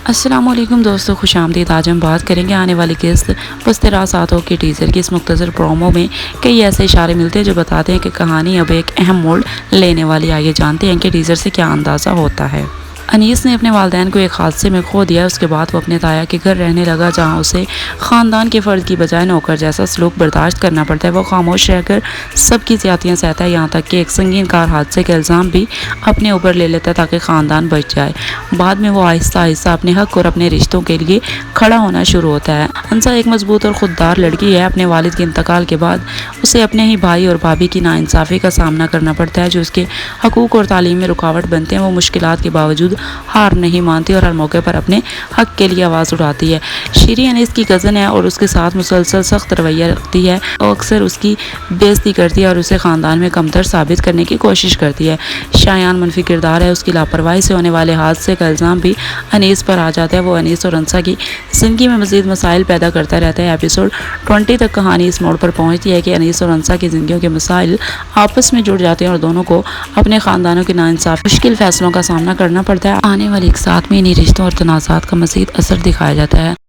السلام علیکم دوستو، خوش آمدید۔ آج ہم بات کریں گے آنے والی قسط بستہ ساتوں کے ٹیزر کی۔ اس مختصر پرومو میں کئی ایسے اشارے ملتے ہیں جو بتاتے ہیں کہ کہانی اب ایک اہم موڑ لینے والی۔ آئیے جانتے ہیں کہ ٹیزر سے کیا اندازہ ہوتا ہے۔ انیس نے اپنے والدین کو ایک حادثے میں کھو دیا۔ اس کے بعد وہ اپنے تایا کے گھر رہنے لگا، جہاں اسے خاندان کے فرد کی بجائے نوکر جیسا سلوک برداشت کرنا پڑتا ہے۔ وہ خاموش رہ کر سب کی زیادتیاں سہتا ہے، یہاں تک کہ ایک سنگین کار حادثے کا الزام بھی اپنے اوپر لے لیتا ہے تاکہ خاندان بچ جائے۔ بعد میں وہ آہستہ آہستہ اپنے حق اور اپنے رشتوں کے لیے کھڑا ہونا شروع ہوتا ہے۔ ہنسا ایک مضبوط اور خوددار لڑکی ہے۔ اپنے والد کے انتقال کے بعد اسے اپنے ہی بھائی اور بھابھی کی ناانصافی کا سامنا کرنا پڑتا ہے، جو اس کے حقوق اور تعلیم میں رکاوٹ بنتے ہیں۔ وہ مشکلات کے باوجود ہار نہیں مانتی اور ہر موقع پر اپنے حق کے لیے آواز اٹھاتی ہے۔ شیری انیس کی کزن ہے اور اس کے ساتھ مسلسل سخت رویہ رکھتی ہے۔ وہ اکثر اس کی بے عزتی کرتی ہے اور اسے خاندان میں کمتر ثابت کرنے کی کوشش کرتی ہے۔ شایان منفی کردار ہے۔ اس کی لاپرواہی سے ہونے والے حادثے کا الزام بھی انیس پر آ جاتا ہے۔ وہ انیس اور ہنسا کی زندگی میں مزید مسائل پیدا کرتا رہتا ہے۔ ایپیسوڈ 20 تک کہانی اس موڑ پر پہنچتی ہے کہ انیس اور ہنسا کی زندگیوں کے مسائل آپس میں جڑ جاتے ہیں اور دونوں کو اپنے خاندانوں کے ناانصاف مشکل فیصلوں کا سامنا کرنا پڑتا ہے۔ آنے والی ایک ساتھ میں انہی رشتوں اور تنازعات کا مزید اثر دکھایا جاتا ہے۔